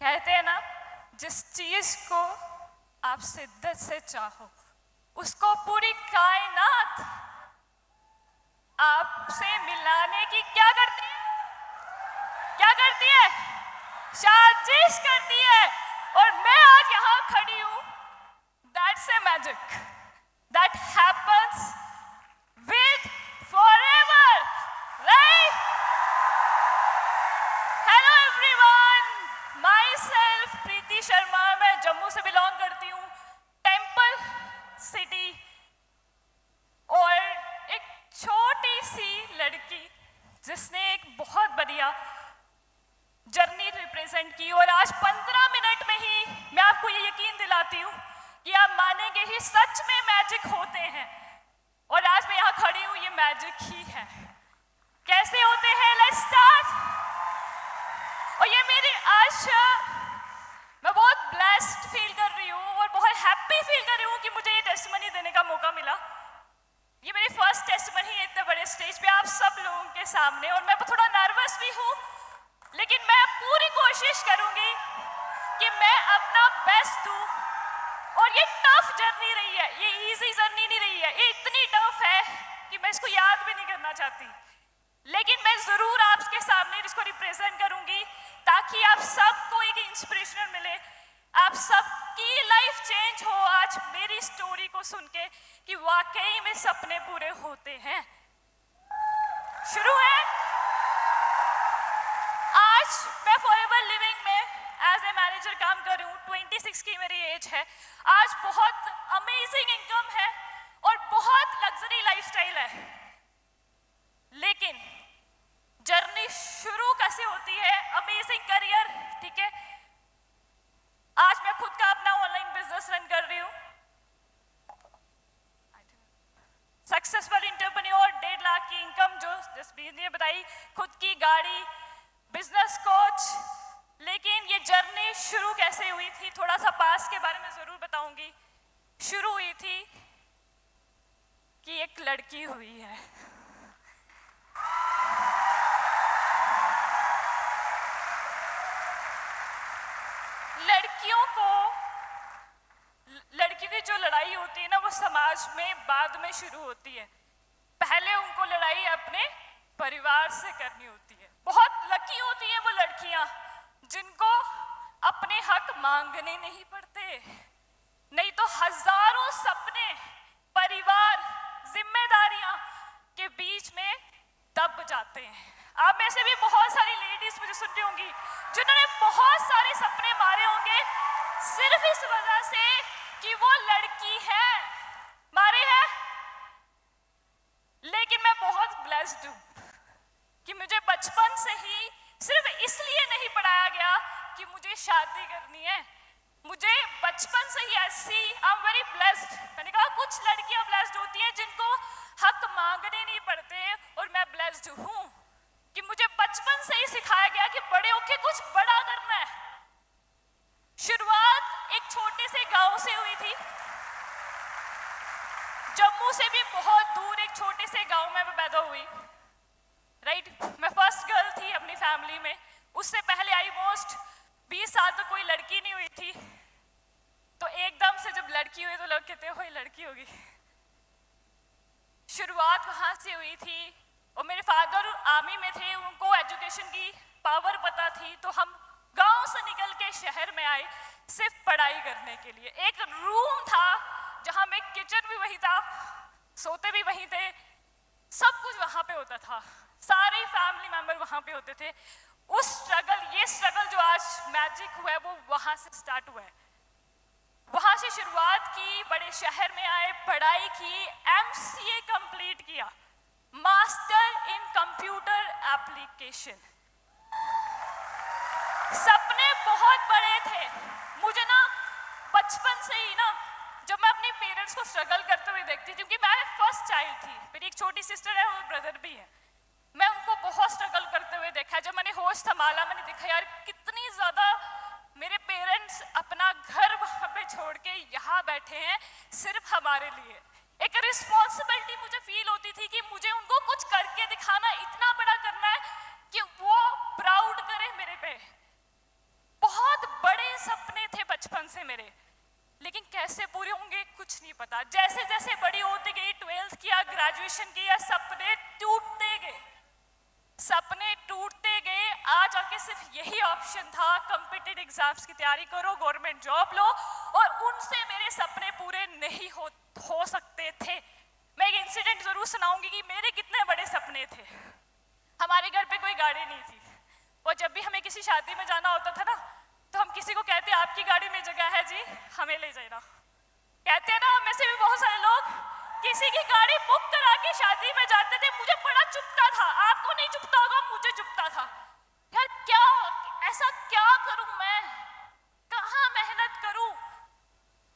कहते हैं ना, जिस चीज को आप शिद्दत से चाहो उसको पूरी कायनात आपसे मिलाने की क्या करती है? क्या करती है? साजिश करती है। और मैं आज यहां खड़ी हूं। That's a magic that happens with forever, right? Hello everyone, my self Preeti Sharma. मैं जम्मू से बिलोंग करती हूँ, टेम्पल सिटी। और एक छोटी सी लड़की जिसने एक बहुत बढ़िया जर्नी रिप्रेजेंट की। और आज 15 मिनट में ही मैं आपको ये यकीन दिलाती हूँ कि आप मानेंगे ही, सच में मैजिक होते हैं। और आज मैं यहाँ खड़ी हूँ, ये मैजिक ही है। कैसे होते हैं? Let's start. और ये मेरी आशा, मैं बहुत ब्लेस्ड फील कर रही हूँ और बहुत हैप्पी फील कर रही हूँ कि मुझे ये टेस्टिमनी देने का मौका मिला। ये मेरी फर्स्ट टेस्टिमनी है इतने बड़े स्टेज पे आप सब लोगों के सामने। और मैं थोड़ा नर्वस भी हूँ, लेकिन मैं पूरी कोशिश करूंगी कि मैं अपना बेस्ट दूं। और ये टफ जर्नी रही है, ये इजी जर्नी नहीं रही है। ये इतनी टफ है कि मैं इसको याद भी नहीं करना चाहती, लेकिन मैं जरूर आपके सामने इसको रिप्रेजेंट करूंगी ताकि आप सबको एक इंस्पिरेशन मिले, आप सबकी लाइफ चेंज हो आज मेरी स्टोरी को सुन के कि वाकई में सपने पूरे होते हैं। शुरू है। आज मैं फॉरएवर लिविंग में एज ए मैनेजर काम कर रही हूँ। 26 की मेरी एज है। आज बहुत अमेजिंग इनकम है और बहुत लग्जरी लाइफस्टाइल है। लेकिन जर्नी शुरू कैसे होती है? अमेजिंग करियर, ठीक है। आज मैं खुद का अपना ऑनलाइन बिजनेस रन कर रही हूँ। सक्सेसफुल एंटरप्रेन्योर, 1.5 लाख की इनकम जो जसबीर ने बताई, खुद की गाड़ी, बिजनेस कोच। लेकिन ये जर्नी शुरू कैसे हुई थी? थोड़ा सा पास के बारे में जरूर बताऊंगी। शुरू हुई थी कि एक लड़की हुई है। लड़कियों की जो लड़ाई होती है ना, वो समाज में बाद में शुरू होती है। पहले उनको लड़ाई अपने परिवार से करनी होती है। बहुत लकी होती हैं वो लड़कियां जिनको अपने हक मांगने नहीं पड़ते, नहीं तो हजारों सपने, परिवार, जिम्मेदारियां के बीच में दब जाते हैं। आप में से भी बहुत सारी लेडीज मुझे सुन रही होंगी जिन्होंने बहुत सारे सपने मारे होंगे सिर्फ इस वजह से कि वो लड़की है। मारे हैं। लेकिन मैं बहुत ब्लेस्ड हूं कि मुझे बचपन से ही सिर्फ इसलिए नहीं पढ़ाया गया कि मुझे शादी करनी है। मुझे बचपन से ही ऐसी, आई एम वेरी ब्लेस्ड। मैंने कहा कुछ लड़कियां ब्लेस्ड होती हैं जिनको हक मांगने नहीं पड़ते, और मैं ब्लेस्ड हूं कि मुझे बचपन से ही सिखाया गया कि बड़े होके कुछ बड़ा करना है। शुरुआत एक छोटे से गांव से हुई थी, जम्मू से भी बहुत दूर एक छोटे से गांव में मैं पैदा हुई, राइट। मैं फर्स्ट गर्ल थी अपनी फैमिली में। उससे पहले ऑलमोस्ट 20 साल तो कोई लड़की नहीं हुई थी। तो एकदम से जब लड़की हुई तो लोग कहते हो लड़की होगी। शुरुआत वहां से हुई थी। और मेरे फादर आर्मी में थे, उनको एजुकेशन की पावर पता थी, तो हम गांव से निकल के शहर में आए सिर्फ पढ़ाई करने के लिए। एक रूम था जहां में किचन भी वही था, सोते भी वहीं थे, सब कुछ वहां पे होता था, सारे फैमिली मेंबर वहां पे होते थे। उस स्ट्रगल, ये स्ट्रगल जो आज मैजिक हुआ है, वो वहां से स्टार्ट हुआ है। वहां से शुरुआत की, बड़े शहर में आए, पढ़ाई की, MCA कंप्लीट किया, मास्टर इन कंप्यूटर एप्लीकेशन। सपने बहुत बड़े थे मुझे ना, बचपन से ही ना। जब मैं अपने पेरेंट्स को स्ट्रगल करते हुए देखती थी, क्योंकि मैं फर्स्ट चाइल्ड थी, मेरी एक छोटी सिस्टर है और ब्रदर भी है, मैं उनको बहुत स्ट्रगल करते हुए देखा। जब मैंने होश संभाला, मैंने देखा यार कितनी ज्यादा मेरे पेरेंट्स अपना घर वहां पे छोड़ के यहाँ बैठे हैं सिर्फ हमारे लिए। एक रिस्पॉन्सिबिलिटी मुझे फील होती थी कि मुझे उनको कुछ करके दिखाना, इतना बड़ा करना है कि वो प्राउड करे मेरे पे। बहुत मेरे, लेकिन कैसे पूरे होंगे कुछ नहीं पता। जैसे जैसे बड़ी होती गई, 12th किया, ग्रेजुएशन किया, सपने टूटते गए, सपने टूटते गए। आज आके सिर्फ यही ऑप्शन था, कॉम्पिटिटिव एग्जाम्स की तैयारी करो, गवर्नमेंट जॉब लो, और उनसे मेरे सपने पूरे नहीं हो सकते थे। मैं एक इंसिडेंट जरूर सुनाऊंगी कि मेरे कितने बड़े सपने थे। हमारे घर पे कोई गाड़ी नहीं थी, और जब भी हमें किसी शादी में जाना होता था ना, तो हम किसी को कहते आपकी गाड़ी में जगह है जी, हमें ले जाना। कहते हैं ना, हम में से भी बहुत सारे लोग किसी की गाड़ी बुक करा के शादी में जाते थे। मुझे बड़ा चुभता था, आपको नहीं चुभता होगा, मुझे चुभता था। यार क्या, ऐसा क्या करूं मैं, कहाँ मेहनत करूं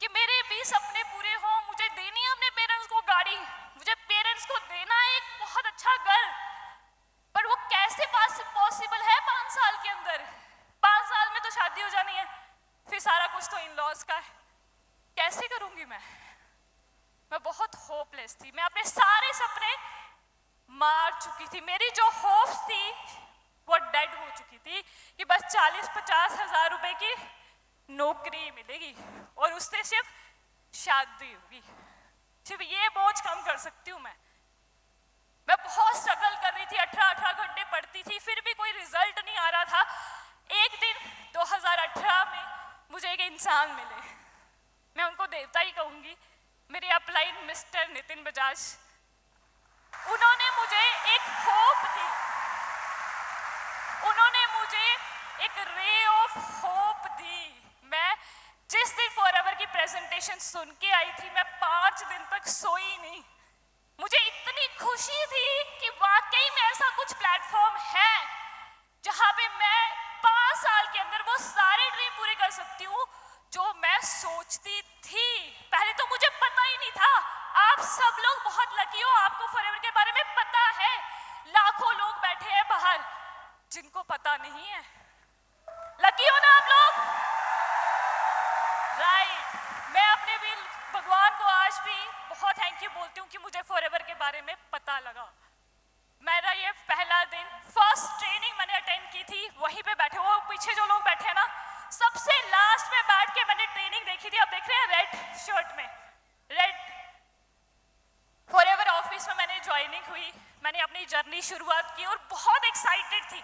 कि मेरे भी सपने पूरे हों। मुझे देनी है अपने पेरेंट्स को गाड़ी, मुझे पेरेंट्स को देना है एक बहुत अच्छा घर, पर वो कैसे पॉसिबल है 5 साल के अंदर? 5 साल में तो शादी हो जानी है, फिर सारा कुछ तो इन लॉज का है। कैसे करूंगी मैं बहुत होपलेस थी। मैं अपने सारे सपने मार चुकी थी। मेरी जो होप्स थी वो डेड हो चुकी थी कि बस 40-50 हजार रुपए की नौकरी मिलेगी और उससे सिर्फ शादी होगी, सिर्फ ये बोझ कम कर सकती हूँ मैं। बहुत स्ट्रगल कर रही थी, 18 घंटे पढ़ती थी, फिर भी कोई रिजल्ट नहीं आ रहा था। एक दिन 2018 में मुझे एक इंसान मिले, मैं उनको देवता ही कहूंगी, मेरे अपलाइन मिस्टर नितिन बजाज। उन्होंने मुझे एक होप दी, उन्होंने मुझे एक रे ऑफ होप दी। मैं जिस दिन फॉरएवर की प्रेजेंटेशन सुन के आई थी, मैं 5 दिन तक सोई नहीं। मुझे इतनी खुशी थी कि वाकई में ऐसा कुछ प्लेटफॉर्म है जहां पे मैं 5 साल के अंदर वो सारे ड्रीम पूरे कर सकती हूँ जो मैं सोचती थी। पहले तो मुझे पता ही नहीं था। आप सब लोग बहुत लकी हो, आपको फॉरएवर के बारे में पता है। लाखों लोग बैठे हैं बाहर जिनको पता नहीं है। लकी हो ना आप लोग? राइट। मैं अपने भी भगवान को आज भी बहुत थैंक यू बोलती हूँ कि मुझे फॉरएवर के बारे में पता लगा। मेरा ये पहला दिन, फर्स्ट ट्रेनिंग मैंने अटेंड की थी, वहीं पे बैठे, वो पीछे जो लोग बैठे हैं ना, सबसे लास्ट में बैठ के मैंने ट्रेनिंग देखी थी। आप देख रहे हैं रेड शर्ट में, रेड फॉरएवर ऑफिस में मैंने ज्वाइनिंग हुई, मैंने अपनी जर्नी शुरुआत की और बहुत एक्साइटेड थी,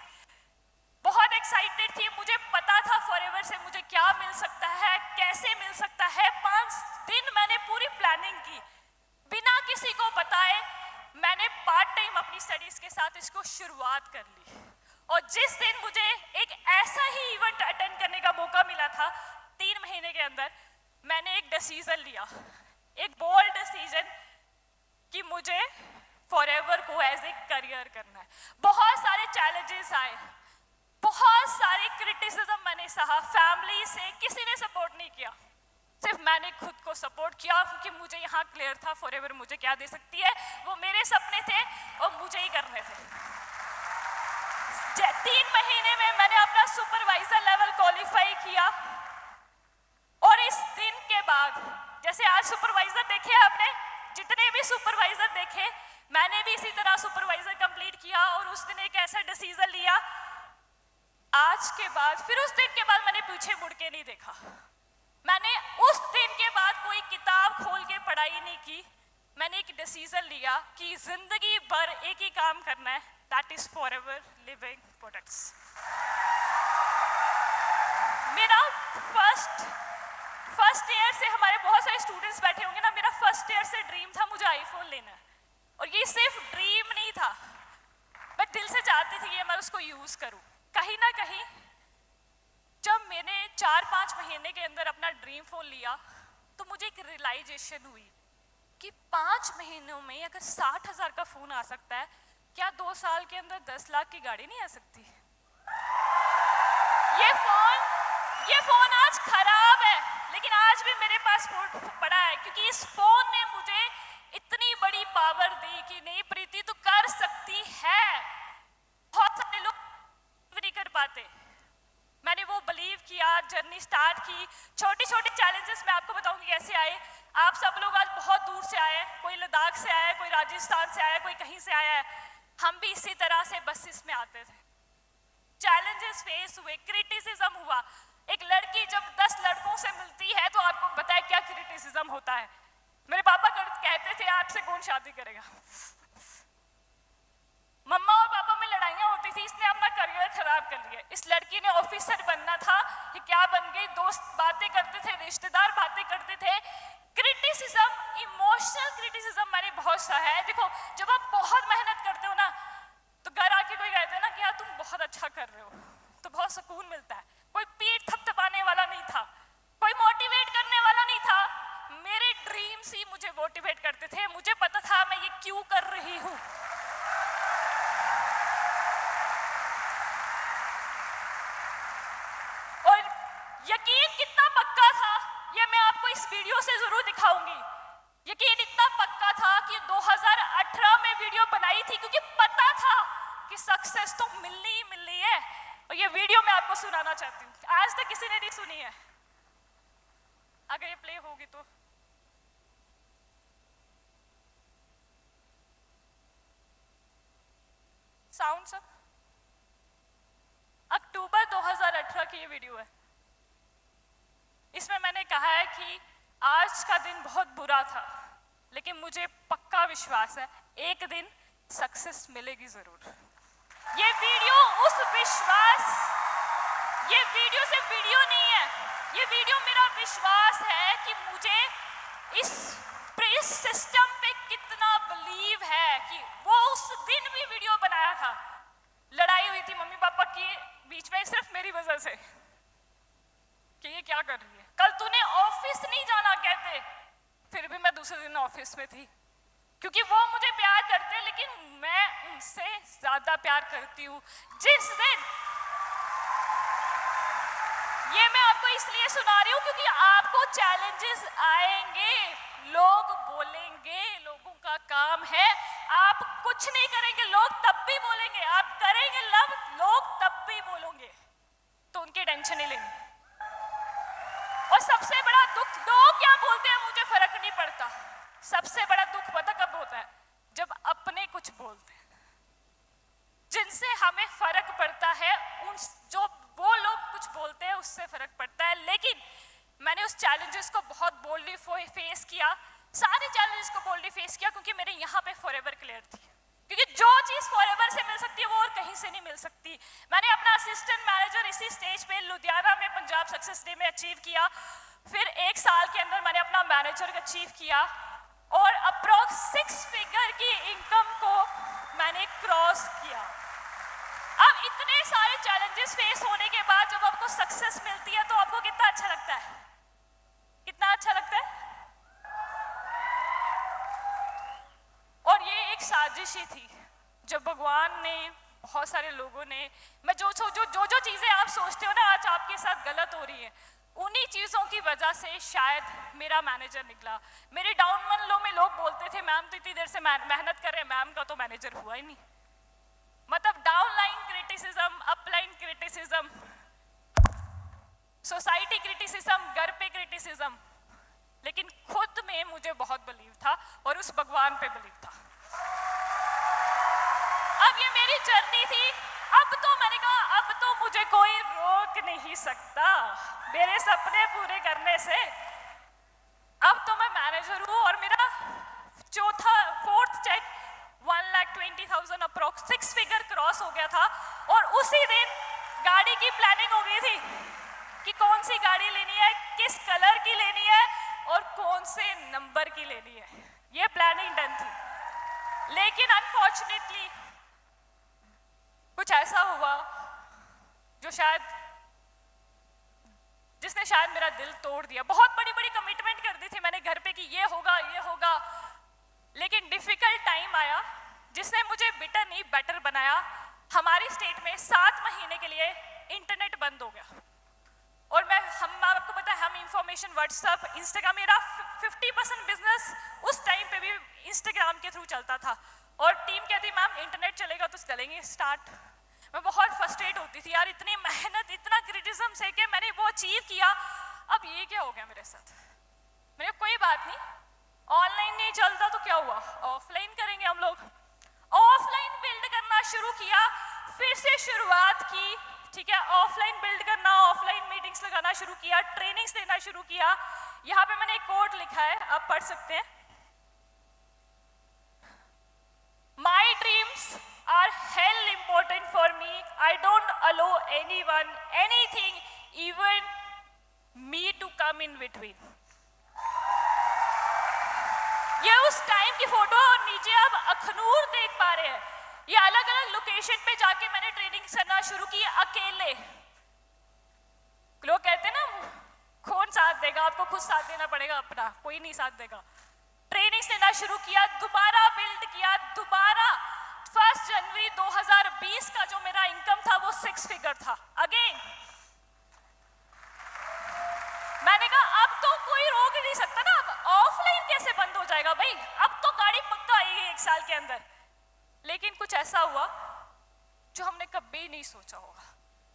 बहुत एक्साइटेड थी। मुझे पता था फॉरएवर से मुझे क्या मिल सकता है, कैसे मिल सकता है। 5 दिन मैंने पूरी प्लानिंग की बिना किसी को बताए। मैंने पार्ट टाइम अपनी स्टडीज के साथ इसको शुरुआत कर ली, और जिस दिन मुझे एक ऐसा ही इवेंट अटेंड करने का मौका मिला था 3 महीने के अंदर, मैंने एक डिसीजन लिया, एक बोल्ड डिसीजन कि मुझे फॉरएवर को एज ए करियर करना है। बहुत सारे चैलेंजेस आए, बहुत सारे क्रिटिसिज्म मैंने सहा, फैमिली से किसी ने सपोर्ट नहीं किया, सिर्फ मैंने खुद को सपोर्ट किया, क्योंकि मुझे यहाँ क्लियर था फॉरएवर मुझे क्या दे सकती है। वो मेरे सपने थे और मुझे ही करने थे। 3 महीने में मैंने अपना सुपरवाइजर लेवल क्वालिफाई किया, और इस दिन के बाद, जैसे आज सुपरवाइजर देखे आपने, जितने भी सुपरवाइजर देखे, मैंने भी इसी तरह सुपरवाइजर कंप्लीट किया और उस दिन एक ऐसा डिसीजन लिया। आज के बाद, फिर उस दिन के बाद मैंने पीछे मुड़ के नहीं देखा। मैंने उस दिन के बाद कोई किताब खोल के पढ़ाई नहीं की। मैंने एक डिसीजन लिया कि जिंदगी भर एक ही काम करना है, that is forever living products. मेरा फर्स्ट ईयर से, हमारे बहुत सारे स्टूडेंट्स बैठे होंगे ना, मेरा फर्स्ट ईयर से ड्रीम था मुझे आईफोन लेना है, और ये सिर्फ ड्रीम नहीं था, मैं दिल से चाहती थी कि मैं उसको यूज करूं। कहीं ना कहीं जब मैंने 4-5 महीने के अंदर अपना ड्रीम फोन लिया, तो मुझे एक रियलाइजेशन हुई कि 5 महीनों में अगर 60,000 का फोन आ सकता है, क्या 2 साल के अंदर 10 लाख की गाड़ी नहीं आ सकती? ये फोन आज खराब है, लेकिन आज भी मेरे पास पड़ा है, क्योंकि इस फोन ने मुझे इतनी बड़ी पावर दी कि नहीं प्रीति तू कर सकती है। बहुत सारे लोग नहीं कर पाते। मैंने वो बिलीव किया, जर्नी स्टार्ट की। छोटे छोटे चैलेंजेस मैं आपको बताऊंगी कैसे आए। आप सब लोग आज बहुत दूर से आए, कोई लद्दाख से आया, कोई राजस्थान से आया, कोई कहीं से आया है। हम भी इसी तरह से बसेस में आते थे, चैलेंजेस फेस हुए, क्रिटिसिज्म हुआ। एक लड़की जब 10 लड़कों से मिलती है तो आपको पता है क्या क्रिटिसिज्म होता है। मेरे पापा कहते थे आपसे कौन शादी करेगा। मम्मा और पापा में लड़ाइयाँ होती थी, इसने अपना करियर खराब कर लिया। इस लड़की ने ऑफिसर बनना था, ये क्या बन गई। दोस्त बातें करते थे, रिश्तेदार बातें करते थे। क्रिटिसिज्म, इमोशनल क्रिटिसिज्म मैंने बहुत सा है। देखो जब आप बहुत मेहनत करते हो ना तो घर आके कोई कहते हैं ना कि यार तुम बहुत अच्छा कर रहे हो, तो बहुत सुकून मिलता है। कोई पीठ थपथपाने वाला नहीं था, कोई मोटिवेट करने वाला नहीं था। मेरे ड्रीम्स ही मुझे मोटिवेट करते थे। मुझे पता था मैं ये क्यों कर रही हूँ। और यकीन कितना पक्का था ये मैं आपको इस वीडियो से जरूर दिखाऊंगी। यकीन इतना पक्का था कि 2018 में वीडियो बनाई थी क्योंकि पता था कि सक्सेस तो मिलनी ही मिलनी है। और ये वीडियो मैं आपको सुनाना चाहती हूँ, आज तक किसी ने नहीं सुनी है। अगर ये प्ले होगी तो साउंड सब। अक्टूबर 2018 की ये वीडियो है। इसमें मैंने कहा है कि आज का दिन बहुत बुरा था लेकिन मुझे पक्का विश्वास है एक दिन सक्सेस मिलेगी जरूर। ये वीडियो उस विश्वास, ये वीडियो सिर्फ वीडियो नहीं है, ये वीडियो मेरा विश्वास है कि मुझे इस सिस्टम पे कितना बिलीव है कि वो उस दिन भी वीडियो बनाया था। लड़ाई हुई थी मम्मी पापा की बीच में सिर्फ मेरी वजह से कि ये क्या कर रही है, कल तूने ऑफिस नहीं जाना कहते, फिर भी मैं दूसरे दिन ऑफिस में थी क्योंकि वो मुझे प्यार करते लेकिन मैं उनसे ज्यादा प्यार करती हूँ। जिस दिन ये मैं आपको इसलिए सुना रही हूँ क्योंकि आपको चैलेंजेस आएंगे, लोग बोलेंगे, लोगों का काम है। आप कुछ नहीं करेंगे लोग तब भी बोलेंगे, आप करेंगे लोग तब भी बोलोगे, तो उनकी टेंशन नहीं लेनी। और सबसे बड़ा दुख, लोग क्या बोलते हैं मुझे फर्क नहीं पड़ता। सबसे बड़ा दुख पता कब होता है, जब अपने कुछ बोलते हैं। जिनसे हमें फर्क पड़ता है उन जो वो लोग कुछ बोलते हैं उससे फर्क पड़ता है। लेकिन मैंने उस चैलेंजेस को बहुत बोल्डली फेस किया, सारे चैलेंजेस को बोल्डली फेस किया क्योंकि मेरे यहाँ पे फॉरएवर क्लियर थी। क्योंकि जो चीज फॉरएवर से मिल सकती है वो और कहीं से नहीं मिल सकती। मैंने अपना असिस्टेंट मैनेजर इसी स्टेज पे लुधियाना में पंजाब सक्सेस डे में अचीव किया। फिर 1 साल के अंदर मैंने अपना मैनेजर अचीव किया और अप्रॉक्स 6 फिगर की इनकम को मैंने क्रॉस किया। अब इतने सारे चैलेंजेस फेस होने के बाद जब आपको सक्सेस मिलती है तो आपको कितना अच्छा लगता है, कितना अच्छा लगता है। और ये एक साजिश ही थी जब भगवान ने, बहुत सारे लोगों ने, मैं जो चीजें आप सोचते हो ना आज आपके साथ गलत हो रही है, उन्हीं चीजों की वजह से शायद मेरा मैनेजर निकला। मेरे डाउन मन लो में लोग बोलते थे मैम तो इतनी देर से मेहनत कर रहे हैं, मैम का तो मैनेजर हुआ ही नहीं। मतलब down line criticism, upline criticism, society criticism, घर पे क्रिटिसिज्म, लेकिन खुद में मुझे बहुत बिलीव था और उस भगवान पे बिलीव था। अब ये मेरी जर्नी थी। अब तो मैंने कहा अब तो मुझे कोई रोक नहीं सकता मेरे सपने पूरे करने से। अब तो मैं मैनेजर हूँ और मेरा fourth cheque 1,20,000 approx 6 figure cross हो गया था। और उसी दिन गाड़ी की प्लानिंग हो गई थी कि कौन सी गाड़ी लेनी है, किस कलर की लेनी है और कौन से नंबर की लेनी है। ये प्लानिंग डन थी। लेकिन अनफॉर्चुनेटली कुछ ऐसा हुआ जो जिसने शायद मेरा दिल तोड़ दिया। बहुत बड़ी बड़ी कमिटमेंट कर दी थी मैंने घर पे कि ये होगा ये होगा, लेकिन डिफिकल्ट टाइम आया जिसने मुझे बिटर नहीं बेटर बनाया। हमारी स्टेट में 7 महीने के लिए इंटरनेट बंद हो गया और आपको पता है हम इंफॉर्मेशन व्हाट्सएप इंस्टाग्राम, मेरा 50% बिजनेस उस टाइम पे भी इंस्टाग्राम के थ्रू चलता था। और टीम कहती मैम इंटरनेट चलेगा तो चलेंगे स्टार्ट। मैं बहुत फ्रस्ट्रेट होती थी यार, इतनी मेहनत इतना क्रिटिसिज्म से के मैंने वो अचीव किया, अब ये क्या हो गया मेरे साथ। मेरे कोई बात नहीं, ऑनलाइन नहीं चलता तो क्या हुआ, ऑफलाइन करेंगे हम लोग। ऑफलाइन बिल्ड करना शुरू किया, फिर से शुरुआत की ठीक है, ऑफलाइन बिल्ड करना, ऑफलाइन मीटिंग्स लगाना शुरू किया, ट्रेनिंग्स देना शुरू किया। यहाँ पे मैंने एक कोट लिखा है, आप पढ़ सकते हैं। My dreams are hell important for me. I don't allow anyone, anything, even me to come in between. ये उस टाइम की फोटो और नीचे आप अखनूर देख पा रहे हैं। ये अलग अलग लोकेशन पे जाके मैंने ट्रेनिंग करना शुरू की अकेले। लोग कहते हैं ना, कौन साथ देगा, आपको खुद साथ देना पड़ेगा अपना, कोई नहीं साथ देगा। ट्रेनिंग देना शुरू किया, दोबारा बिल्ड किया, दोबारा 1 जनवरी 2020 का जो मेरा इनकम था वो 6 फिगर था। अगेन मैंने कहा अब तो कोई रोक ही नहीं सकता ना, अब ऑफलाइन कैसे बंद हो जाएगा भाई, अब तो गाड़ी पक्का आएगी 1 साल के अंदर। लेकिन कुछ ऐसा हुआ जो हमने कभी नहीं सोचा होगा।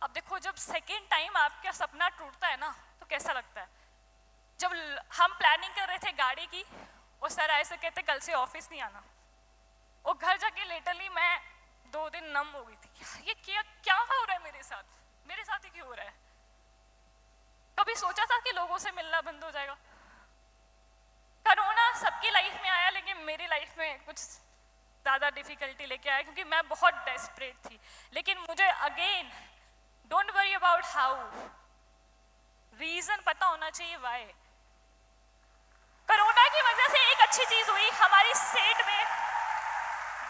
अब देखो, जब सेकेंड टाइम आपका सपना टूटता है ना तो कैसा लगता है। जब हम प्लानिंग कर रहे थे गाड़ी की, और सर ऐसे कहते कल से ऑफिस नहीं आना, और घर जाके लिटरली मैं 2 दिन नम हो गई थी। ये क्या हो रहा है मेरे साथ ही क्यों हो रहा है। कभी सोचा था कि लोगों से मिलना बंद हो जाएगा। कोरोना सबकी लाइफ में आया, लेकिन मेरी लाइफ में कुछ ज़्यादा डिफिकल्टी लेके आया, क्योंकि मैं बहुत डेस्परेट थी। लेकिन मुझे again, don't worry about how, reason पता होना चाहिए वाई। कोरोना की वजह से एक अच्छी चीज हुई, हमारी स्टेट में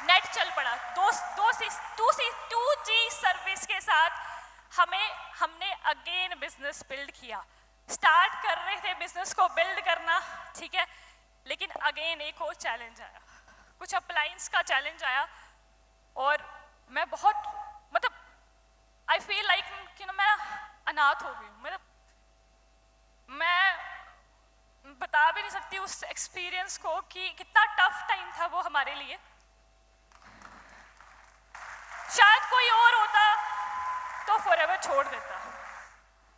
नेट चल पड़ा। 2G सर्विस के साथ हमने अगेन बिजनेस बिल्ड किया। स्टार्ट कर रहे थे बिजनेस को बिल्ड करना, ठीक है, लेकिन अगेन एक और चैलेंज आया, कुछ अप्लायंस का चैलेंज आया। और मैं बहुत आई फील लाइक कि ना मैं अनाथ हो गई हूँ। मैं बता भी नहीं सकती उस एक्सपीरियंस को कि कितना टफ टाइम था वो हमारे लिए। शायद कोई और होता तो फॉरएवर छोड़ देता,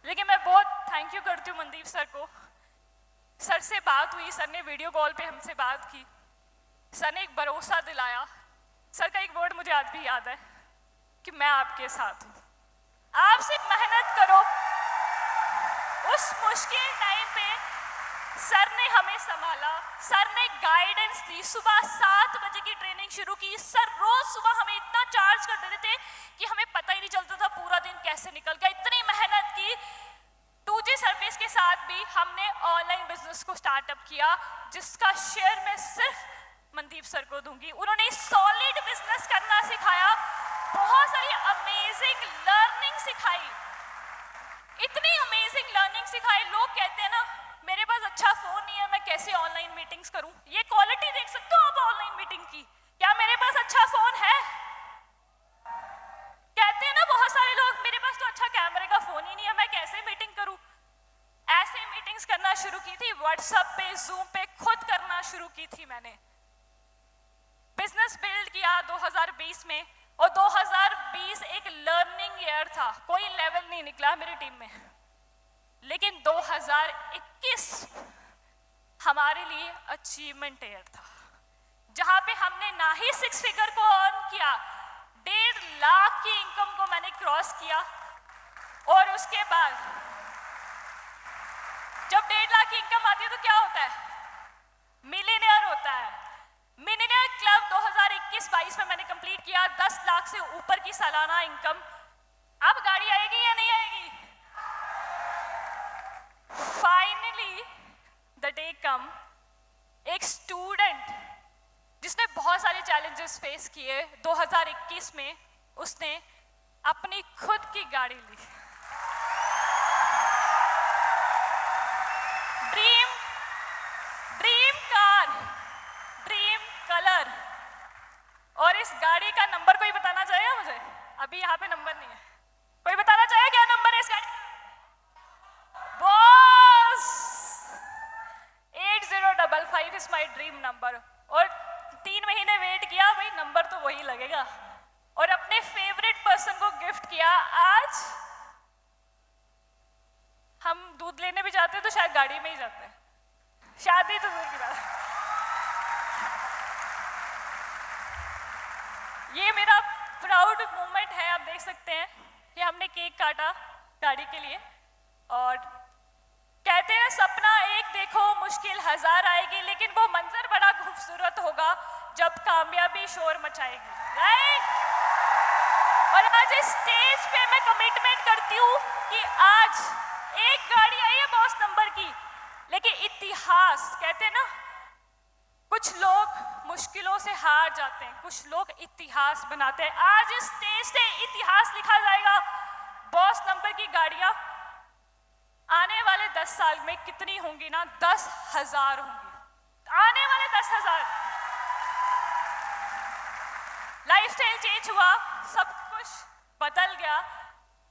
लेकिन मैं बहुत थैंक यू करती हूँ मनदीप सर को। सर से बात हुई, सर ने वीडियो कॉल पे हमसे बात की, सर ने एक भरोसा दिलाया। सर का एक वर्ड मुझे आज भी याद है कि मैं आपके साथ हूँ, आप सिर्फ मेहनत करो। उस मुश्किल टाइम पे सर ने हमें संभाला, सर ने गाइडेंस दी। सुबह 7 बजे की ट्रेनिंग शुरू की। सर रोज सुबह हमें इतना चार्ज कर देते थे कि हमें पता ही नहीं चलता था पूरा दिन कैसे निकल गया। इतनी मेहनत की। 2G सर्विस के साथ भी हमने ऑनलाइन बिजनेस को स्टार्टअप किया, जिसका शेयर मैं सिर्फ मनदीप सर को दूंगी। उन्होंने सॉलिड बिजनेस करना सिखाया, बहुत सारी अमेजिंग लर्निंग सिखाई, इतनी अमेजिंग लर्निंग सिखाई। लोग कहते हैं ना, मेरे पास अच्छा फोन नहीं है, मैं कैसे ऑनलाइन मीटिंग्स करूं। ये क्वालिटी देख सकते हो आप ऑनलाइन मीटिंग की, क्या मेरे पास अच्छा फोन है? कहते हैं ना बहुत सारे लोग, मेरे पास तो अच्छा कैमरे का फोन ही नहीं है, मैं कैसे मीटिंग करूं। ऐसे मीटिंग्स करना शुरू की थी, व्हाट्सएप पे, जूम पे खुद करना शुरू की थी मैंने। बिजनेस बिल्ड किया 2020 में, और 2020 एक लर्निंग ईयर था। कोई लेवल नहीं निकला मेरी टीम में, लेकिन 2021 हमारे लिए अचीवमेंट ईयर था, जहां पे हमने ना ही 6 फिगर को अर्न किया, 1.5 लाख की इनकम को मैंने क्रॉस किया। और उसके बाद जब 1.5 लाख की इनकम आती है तो क्या होता है? मिलियनेयर होता है। मिलियनेयर क्लब 2021-22 में मैंने कंप्लीट किया, 10 लाख से ऊपर की सालाना इनकम। अब गाड़ी आएगी या नहीं आएगी? फाइनली द डे कम, एक स्टूडेंट जिसने बहुत सारे चैलेंजेस फेस किए, 2021 में उसने अपनी खुद की गाड़ी ली। Dream car, dream colour. और इस गाड़ी का नंबर कोई बताना चाहेगा मुझे? अभी यहाँ पे नंबर नहीं है, कोई बताना चाहेगा क्या नंबर है इस गाड़ी? Boss 8055 is my dream number. और 3 महीने वेट किया, भाई नंबर तो वही लगेगा। और अपने फेवरेट पर्सन को गिफ्ट किया। आज हम दूध लेने भी जाते हैं तो शायद गाड़ी में ही जाते हैं, शादी तो दूर की बात। ये मेरा प्राउड मोमेंट है, आप देख सकते हैं ये हमने केक काटा गाड़ी के लिए, और कहते हैं सपना एक देखो मुश्किल हजार आएगी, लेकिन वो मंजर बड़ा खूबसूरत होगा जब कामयाबी शोर मचाएगी, राइट। और आज इस स्टेज पे मैं कमिटमेंट करती हूँ कि आज एक गाड़ी आई है बॉस नंबर की, लेकिन इतिहास कहते हैं ना, कुछ लोग मुश्किलों से हार जाते हैं, कुछ लोग इतिहास बनाते हैं। आज इस स्टेज से इतिहास लिखा जाएगा। बॉस नंबर की गाड़ियां आने वाले 10 साल में कितनी होंगी ना, 10,000 होंगी, आने वाले 10,000। लाइफस्टाइल चेंज हुआ, सब कुछ बदल गया,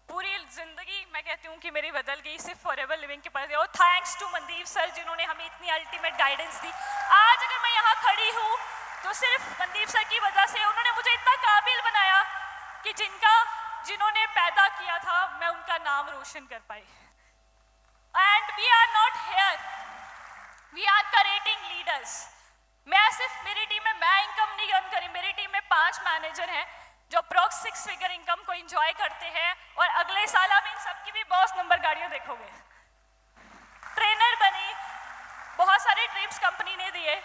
पूरी जिंदगी मैं कहती हूँ कि मेरी बदल गई सिर्फ फॉरएवर लिविंग के पर। और थैंक्स टू मनदीप सर जिन्होंने हमें इतनी अल्टीमेट गाइडेंस दी। आज अगर मैं यहाँ खड़ी हूँ तो सिर्फ मनदीप सर की वजह से, उन्होंने मुझे इतना काबिल बनाया कि जिन्होंने पैदा किया था मैं उनका नाम रोशन कर पाई। And we are not here, we are creating leaders. मैं सिर्फ, मेरी टीम में मैं इनकम नहीं अर्न करी, मेरी टीम में 5 मैनेजर हैं जो अप्रॉक्स 6 फिगर इनकम को एंजॉय करते हैं, और अगले साल आप इन सबकी भी बॉस नंबर गाड़ियां देखोगे। ट्रेनर बनी, बहुत सारे ट्रिप्स कंपनी ने दिए,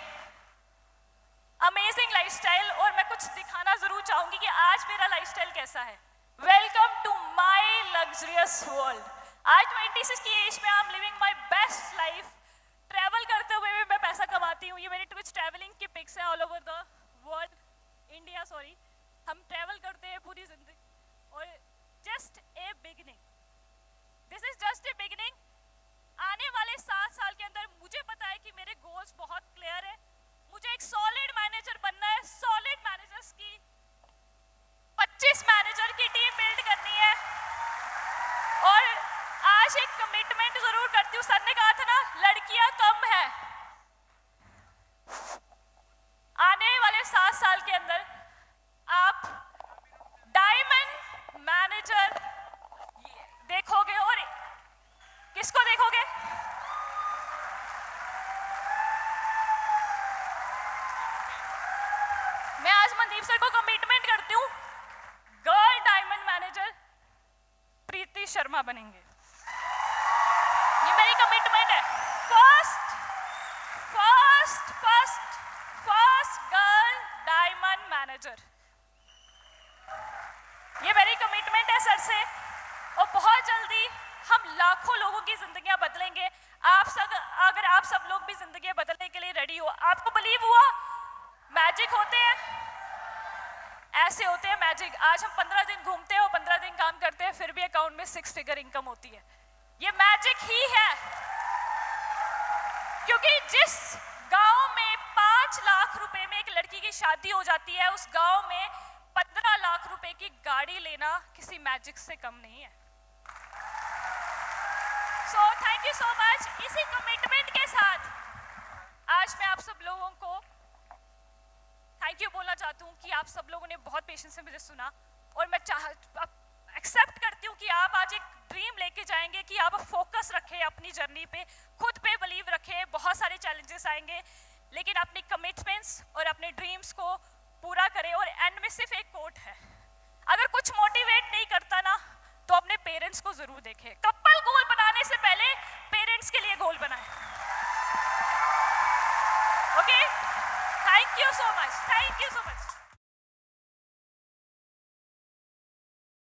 अमेजिंग लाइफस्टाइल। और मैं कुछ दिखाना जरूर चाहूंगी कि आज मेरा लाइफस्टाइल कैसा है। Welcome to my luxurious world. आज 26 की एज में I am living my best life. Travel करते हुए भी मैं पैसा कमाती हूँ। ये मेरी कुछ ट्रैवलिंग की पिक्स हैं all over the world, India sorry. हम ट्रैवल करते हैं पूरी जिंदगी, और just a beginning, this is just a beginning. आने वाले 7 साल के अंदर मुझे पता है कि मेरे गोल्स बहुत क्लियर है। मुझे एक सॉलिड मैनेजर बनना है, सॉलिड मैनेजर्स की 25 मैनेजर की टीम बिल्ड करनी है। और आज एक कमिटमेंट जरूर करती हूँ, सर ने कहा था ना लड़कियां कम है, आने वाले 7 साल के अंदर आप डायमंड मैनेजर देखोगे। और किसको देखोगे? मैं आज मनदीप सर को कमिटमेंट करती हूँ, गर्ल डायमंड मैनेजर प्रीति शर्मा बनेंगे। ये मेरी कमिटमेंट है। फर्स्ट गर्ल डायमंड मैनेजर, ये मेरी कमिटमेंट है सर से। और बहुत जल्दी हम लाखों लोगों की जिंदगियां बदलेंगे। अगर आप सब लोग भी जिंदगियां बदलने के लिए रेडी हो, आपको बिलीव हुआ मैजिक होते हैं, ऐसे होते हैं मैजिक। आज हम 15 दिन घूमते हैं और 15 दिन काम करते हैं, फिर भी अकाउंट में 6 फिगर इनकम होती है। ये मैजिक ही है, क्योंकि जिस गांव में 5 लाख रुपए में एक लड़की की शादी हो जाती है, उस गांव में 15 लाख रुपए की गाड़ी लेना किसी मैजिक से कम नहीं है। So thank you so much. इसी कमिटमेंट के साथ आज मैं आप सब लोगों को थैंक यू बोलना चाहती हूँ कि आप सब लोगों ने बहुत पेशेंस से मुझे सुना, और मैं एक्सेप्ट करती हूँ कि आप आज एक ड्रीम लेके जाएंगे, कि आप फोकस रखें अपनी जर्नी पे, खुद पे बिलीव रखें। बहुत सारे चैलेंजेस आएंगे, लेकिन अपनी कमिटमेंट्स और अपने ड्रीम्स को पूरा करें। और एंड में सिर्फ एक कोट है, अगर कुछ मोटिवेट नहीं करता ना, तो अपने पेरेंट्स को जरूर देखें। कपल गोल बनाने से पहले पेरेंट्स के लिए गोल बनाएं। Okay, thank you so much, thank you so much.